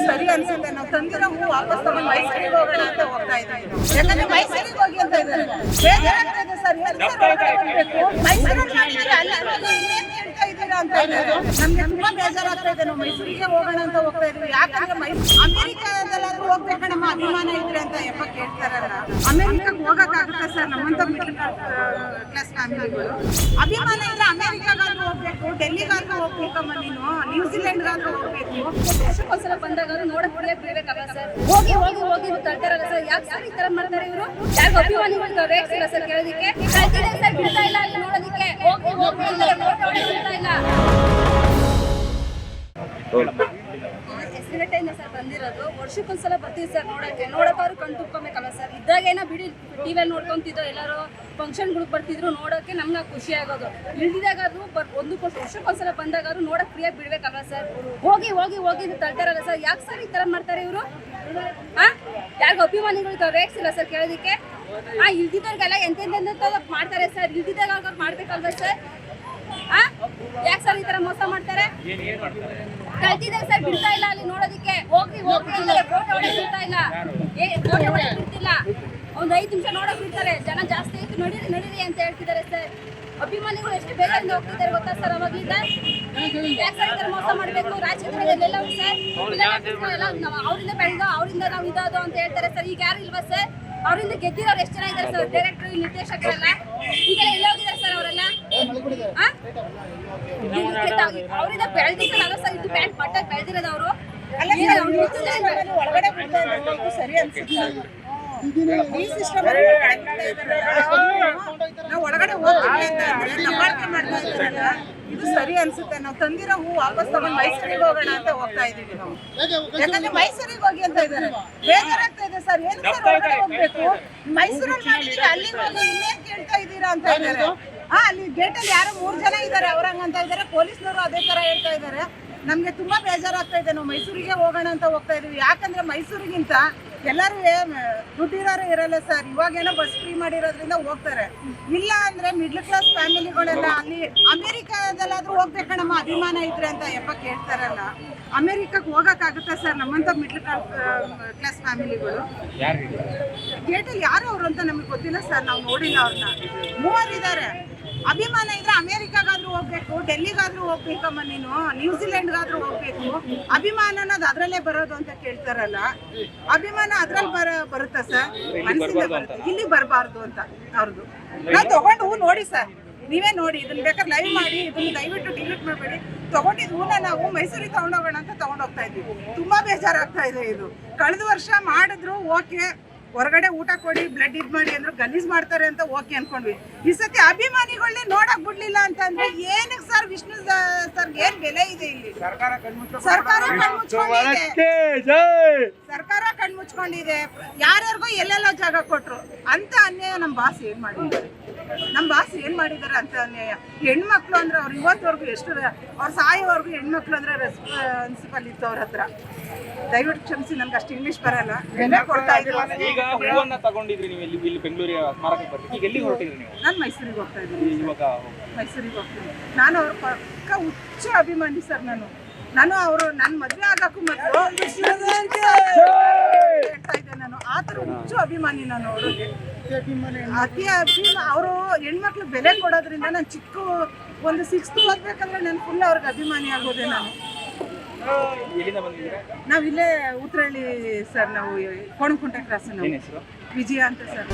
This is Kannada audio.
ಸರಿ ಅನ್ಸುತ್ತೆ. ನಾವು ತಂದಿರೋ ಹೂ ವಾಪಸ್ ತಗೊಂಡು ಮೈಸೂರಿಗೆ ಹೋಗೋಣ ಅಂತ ಹೋಗ್ತಾ ಇದ್ದೀವಿ. ಯಾಕಂದ್ರೆ ಮೈಸೂರಿಗೆ ಹೋಗಿ ಅಂತ ಇದ್ದಾರೆ. ಬೇಜಾರಾಗ್ತಾ ಇದೆ ಸರ್. ಮೈಸೂರಲ್ಲಿ ಮಾಡಿದ್ರೆ ಅಲ್ಲಿ ಇನ್ನೇನ್ ಕೇಳ್ತಾ ಇದ್ದೀರಾ ಅಂತ ಇದ್ದಾರೆ. ನಮ್ಗೆ ತುಂಬಾ ಬೇಜಾರಾಗ್ತಾ ಇದೆ. ನಾವು ಮೈಸೂರಿಗೆ ಹೋಗೋಣ ಅಂತ ಹೋಗ್ತಾ ಇದೀವಿ. ಯಾಕಂದ್ರೆ ಅಮೆರಿಕಾದಲ್ಲಾದ್ರೂ ಹೋಗ್ಬೇಕಣ್ಣ ಅಭಿಮಾನ ಇದ್ರೆ ಅಂತ ಯಪ್ಪ ಕೇಳ್ತಾರಲ್ಲ. ಅಮೆರಿಕಕ್ಕೆ ಹೋಗಕ್ಕಾಗುತ್ತಾ ಸರ್? ನಮ್ಮಂತ ಮಿಡಲ್ ಕ್ಲಾಸ್ ಫ್ಯಾಮಿಲಿಗಳು ಅಭಿಮಾನ ಇದ್ರೆ ಅಮೆರಿಕಾಗಾದ್ರೂ ಹೋಗ್ಬೇಕು, ಡೆಲ್ಲಿಗಾದ್ರೂ ಹೋಗ್ಬೇಕಮ್ಮ ನೀನು, ನ್ಯೂಜಿಲೆಂಡ್ಗಾದ್ರೂ ಹೋಗ್ಬೇಕು. ವರ್ಷಕ್ಕೊಂದ್ಸಲ ಬಂದಾಗ ನೋಡಕ್ ಬಿಡ್ಬೇಕಲ್ಲ ಸರ್. ಹೋಗಿ ಹೋಗಿ ಹೋಗಿ ತಳ್ತಾರಲ್ಲ ಸರ್. ಯಾಕೆ ಸರ್ ಈ ತರ ಮಾಡ್ತಾರೆ ಇವರು? ಯಾಕೆ ಅಭಿಮಾನಿಗಳು ರೇಗ್ಸಿಲ್ಲ ಸರ್ ಕೇಳೋದಿಕ್ಕೆ? ಕಳ್ತಿದೆ ಸರ್, ಬಿಡ್ತಾ ಇಲ್ಲ ಅಲ್ಲಿ ನೋಡೋದಿಕ್ಕೆ. ಹೋಗಿ ಹೋಗಿ ಬಿಡ್ತಾ ಇಲ್ಲ. ಎಸ್ಟಿಮೇಟಿಂದ ಸರ್ ಬಂದಿರೋದು. ವರ್ಷಕ್ಕೊಂದ್ಸಲ ಬರ್ತೀವಿ ಸರ್ ನೋಡೋಕೆ ಕಣ್ ತುಂಬ್ಕೊಬೇಕಲ್ಲ ಸರ್. ಇದ್ದಾಗೇನೋ ಬಿಡಿ ಟಿವಿಯಲ್ಲಿ ನೋಡ್ಕೊಂತಿದ್ದೋ, ಎಲ್ಲರೂ ಫಂಕ್ಷನ್ಗಳಿಗೆ ಬರ್ತಿದ್ರು ನೋಡೋಕೆ ನಮ್ಗೆ ಖುಷಿ ಆಗೋದು. ಇಳಿದಾಗಾದ್ರೂ ವರ್ಷಕ್ಕೊಂದ್ಸಲ ಬಂದಾಗಾದ್ರೂ ನೋಡಕ್ ಫ್ರೀಯಾಗಿ ಬಿಡ್ಬೇಕಲ್ಲ ಸರ್. ಹೋಗಿ ಹೋಗಿ ಹೋಗಿ ತಳ್ತಾರಲ್ಲ ಸರ್. ಯಾಕೆ ಸರ್ ಈ ತರ ಮಾಡ್ತಾರೆ ಇವರು? ಯಾರಿಗೂ ಅಭಿಮಾನಿಗಳು ರೇಗ್ಸಿಲ್ಲ ಸರ್ ಕೇಳೋದಿಕ್ಕೆ? ಇಲ್ದಿದ್ದವ್ರಿಗೆಲ್ಲ ಎಂತೆಂತ ಮಾಡ್ತಾರೆ ಸರ್. ಇಲ್ದಿದ್ದಾಗ ಅವ್ರು ಮಾಡ್ಬೇಕಲ್ವ ಸರ್? ಯಾಕೆ ಸರ್ ಈ ತರ ಮೋಸ ಮಾಡ್ತಾರೆ? ಕಳ್ತಿದೆ ಸರ್, ಬಿಡ್ತಾ ಇಲ್ಲ ಅಲ್ಲಿ ನೋಡೋದಿಕ್ಕೆ. ಹೋಗಿ ಹೋಗಿ ಫೋಟೋ ಹೊಡೆಕ್ ಬಿಡ್ತಾ ಇಲ್ಲ. ಫೋಟೋ ಹೊಡೆಕ್ ಬಿಡ್ತಿಲ್ಲ. ಒಂದ್ 5 ನಿಮಿಷ ನೋಡಕ್ ಬಿಡ್ತಾರೆ. ಜನ ಜಾಸ್ತಿ ಆಯ್ತು, ನಡೀರಿ ನಡೀರಿ ಅಂತ ಹೇಳ್ತಿದ್ದಾರೆ ಸರ್. ಅಭಿಮಾನಿಗಳು ಎಷ್ಟು ಬೇಗದಿಂದ ಹೋಗ್ತಿದ್ದಾರೆ ಗೊತ್ತಾ ಸರ್? ಅವಾಗ್ಲಿಂದ ಯಾಕೆ ಸರ್ ಈ ತರ ಮೋಸ ಮಾಡ್ಬೇಕು? ರಾಜಕೀಯದಲ್ಲೆಲ್ಲ ಸರ್ ಅವರಿಂದ ಬೆಳೆದೋ, ಅವರಿಂದ ನಾವು ಇದಾದೋ ಅಂತ ಹೇಳ್ತಾರೆ ಸರ್. ಈಗ ಯಾರು ಇಲ್ವಾ ಸರ್? ಅವರಿಂದ ಗೆದ್ದಿರೋರು ಎಷ್ಟು ಜನ ಇದ್ದಾರೆ ಸರ್? ಡೈರೆಕ್ಟರ್, ನಿರ್ದೇಶಕರೆಲ್ಲ ಈಗ ಎಲ್ಲ ಹೋಗಿದ್ದಾರೆ ಸರ್ ಅವರೆಲ್ಲ. ಅವರಿಂದ ಬೆಳೆದಿದ್ದಲ್ಲ ಸರ್. ಇದು ಪ್ಯಾಂಟ್ ಮಟ್ಟಾಗಿ ಬೆಳೆದಿರೋದು ಅವರು. ಒಳಗಡೆ ಸರಿ ಅನ್ಸುತ್ತೆ. ನಾವು ಒಳಗಡೆ ಮಾಡ್ತಾ ಇದು ಸರಿ ಅನ್ಸುತ್ತೆ. ನಾವು ತಂದಿರೋ ಹೂ ವಾಪಸ್ ತಗೊಂಡು ಮೈಸೂರಿಗೆ ಹೋಗೋಣ ಅಂತ ಹೋಗ್ತಾ ಇದೀವಿ ನಾವು. ಯಾಕಂದ್ರೆ ಮೈಸೂರಿಗೆ ಹೋಗಿ ಅಂತ ಇದ್ದಾರೆ. ಬೇಜಾರಾಗ್ತಾ ಇದೆ ಸರ್. ಏನು ಸರ್ ಒಳಗಡೆ ಹೋಗ್ಬೇಕು? ಮೈಸೂರಲ್ಲಿ ಮಾಡಿದ್ರೆ ಅಲ್ಲಿ ಹೋಗಿ ಇನ್ನೇನ್ ಕೇಳ್ತಾ ಇದ್ದೀರಾ ಅಂತ ಇದ್ದಾರೆ. ಅಲ್ಲಿ ಗೇಟಲ್ಲಿ ಯಾರೋ 3 ಜನ ಇದ್ದಾರೆ, ಅವ್ರಂಗಂತ ಇದ್ದಾರೆ. ಪೊಲೀಸ್ನವರು ಅದೇ ತರ ಹೇಳ್ತಾ ಇದ್ದಾರೆ. ನಮ್ಗೆ ತುಂಬಾ ಬೇಜಾರಾಗ್ತಾ ಇದೆ. ನಾವು ಮೈಸೂರಿಗೆ ಹೋಗೋಣ ಅಂತ ಹೋಗ್ತಾ ಇದೀವಿ. ಯಾಕಂದ್ರೆ ಮೈಸೂರಿಗಿಂತ ಎಲ್ಲರೂ ದುಡ್ಡಿರೋರು ಇರಲ್ಲ ಸರ್. ಇವಾಗೇನೋ ಬಸ್ ಫ್ರೀ ಮಾಡಿರೋದ್ರಿಂದ ಹೋಗ್ತಾರೆ. ಇಲ್ಲ ಅಂದ್ರೆ ಮಿಡ್ಲ್ ಕ್ಲಾಸ್ ಫ್ಯಾಮಿಲಿಗಳೆಲ್ಲ ಅಲ್ಲಿ ಅಮೆರಿಕಾದಲ್ಲಾದ್ರೂ ಹೋಗ್ಬೇಕಣ್ಣಮ್ಮ ಅಭಿಮಾನ ಇದ್ರೆ ಅಂತ ಯಪ್ಪ ಕೇಳ್ತಾರಲ್ಲ. ಅಮೆರಿಕಕ್ಕೆ ಹೋಗಕ್ಕಾಗುತ್ತಾ ಸರ್? ನಮ್ಮಂತ ಮಿಡ್ಲ್ ಕ್ಲಾಸ್ ಫ್ಯಾಮಿಲಿಗಳು ಗೇಟಲ್ಲಿ ಯಾರು ಅವರು ಅಂತ ನಮ್ಗೆ ಗೊತ್ತಿಲ್ಲ ಸರ್. ನಾವು ನೋಡಿಲ್ಲ ಅವ್ರನ್ನ. 3 ಇದ್ದಾರೆ. ಅಭಿಮಾನ ಇದ್ರೆ ಅಮೆರಿಕಾಗಾದ್ರೂ ಹೋಗ್ಬೇಕು, ಡೆಲ್ಲಿಗಾದ್ರೂ ಹೋಗ್ಬೇಕಮ್ಮ ನೀನು, ನ್ಯೂಜಿಲೆಂಡ್ಗಾದ್ರೂ ಹೋಗ್ಬೇಕು. ಅಭಿಮಾನ ಅನ್ನೋದು ಅದ್ರಲ್ಲೇ ಬರೋದು ಅಂತ ಕೇಳ್ತಾರಲ್ಲ. ಅಭಿಮಾನ ಅದ್ರಲ್ಲಿ ಬರುತ್ತಾ ಸರ್? ಮನಸ್ಸಿಂದ ಬರುತ್ತೆ. ಇಲ್ಲಿ ಬರಬಾರ್ದು ಅಂತ ಅವ್ರದ್ದು. ನಾವು ತಗೊಂಡು ನೋಡಿ ಸರ್, ನೀವೇ ನೋಡಿ. ಇದನ್ನ ಬೇಕಾದ್ರೆ ಲೈವ್ ಮಾಡಿ. ಇದನ್ನ ದಯವಿಟ್ಟು ಡಿಲೀಟ್ ಮಾಡಬೇಡಿ. ತಗೊಂಡಿದ್ ಹೂನ ನಾವು ಮೈಸೂರಿಗೆ ತಗೊಂಡೋಗೋಣ ಅಂತ ತಗೊಂಡೋಗ್ತಾ ಇದ್ವಿ. ತುಂಬಾ ಬೇಜಾರಾಗ್ತಾ ಇದೆ. ಇದು ಕಳೆದ ವರ್ಷ ಮಾಡಿದ್ರು ಓಕೆ, ಹೊರಗಡೆ ಊಟ ಕೊಡಿ, ಬ್ಲಡ್ ಇದ್ ಮಾಡಿ ಅಂದ್ರು ಗಲೀಜ್ ಮಾಡ್ತಾರೆ ಅಂತ ಓಕೆ ಅನ್ಕೊಂಡ್ವಿ. ಈ ಸತಿ ಅಭಿಮಾನಿಗಳನ್ನೇ ನೋಡಕ್ ಬಿಡ್ಲಿಲ್ಲ ಅಂತಂದ್ರೆ ಏನಕ್ಕೆ ಸರ್? ವಿಷ್ಣು ಸರ್ ಏನ್ ಬೆಲೆ ಇದೆ ಇಲ್ಲಿ? ಸರ್ಕಾರ ಕಣ್ಮುಚ್ಕೊಂಡಿದೆ. ಯಾರ್ಯಾರಿಗೋ ಎಲ್ಲೆಲ್ಲೋ ಜಾಗ ಕೊಟ್ರು ಅಂತ ಅನ್ಯಾಯ ನಮ್ಮ ಬಾಸ್ ಏನ್ ಮಾಡಿದ್ದಾರೆ? ಅಂತ ಅನ್ಯಾಯ. ಹೆಣ್ಮಕ್ಳು ಅಂದ್ರೆ ಅವ್ರು ಇವತ್ತವರೆಗೂ ಎಷ್ಟು ಅವ್ರು ಸಾಯೋವರೆಗೂ ಹೆಣ್ಮಕ್ಳು ಅಂದ್ರೆ ರೆಸ್ಪಾನ್ಸಿಬಲ್ ಇತ್ತು ಅವ್ರ ಹತ್ರ. ದಯವಿಟ್ಟು ಕ್ಷಮಿಸಿ, ನನ್ಗೆ ಅಷ್ಟು ಇಂಗ್ಲಿಷ್ ಬರಲ್ಲ. ಬೆಲೆ ಕೊಡ್ತಾ ಇದ್ರು. ತಗೊಂಡಿದ್ರಿ ನೀವು ಇಲ್ಲಿ ಬೆಂಗಳೂರಿಗೆ ಸ್ಮಾರಕಕ್ಕೆ ಬರ್ತೀವಿ. ಈಗ ಎಲ್ಲಿ ಹೊರಟಿದ್ರಿ ನೀವು? ನಾನು ಮೈಸೂರಿಗೆ ಹೋಗ್ತಾ ಇದ್ದೀನಿ. ಮೈಸೂರಿಗೆ ಹೋಗ್ತೀನಿ. ನಾನು ಅವ್ರ ಪಕ್ಕ ಹುಚ್ಚ ಅಭಿಮಾನಿ ಸರ್. ನಾನು ಅವರು ನನ್ನ ಮದುವೆ ಆಗಕ್ಕೂ ಮೊದಲು ಹೇಳ್ತಾ ಇದ್ದೆ. ನಾನು ಆ ಥರ ಹುಚ್ಚು ಅಭಿಮಾನಿ. ನಾನು ಅವ್ರಿಗೆ ಅತಿ ಅವರು ಹೆಣ್ಮಕ್ಳು ಬೆಲೆ ಕೊಡೋದ್ರಿಂದ ನಾನು ಒಂದು 6th ಓದ್ಬೇಕಂದ್ರೆ ನಾನು ಫುಲ್ ಅವ್ರಿಗೆ ಅಭಿಮಾನಿ ಆಗೋದೆ. ನಾವಿಲ್ಲೇ ಉತ್ರಳ್ಳಿ ಸರ್. ನಾವು ಕೋಣಕುಂಟೆ ಕ್ರಾಸ್. ನಾವು ವಿಜಯ ಅಂತ ಸರ್.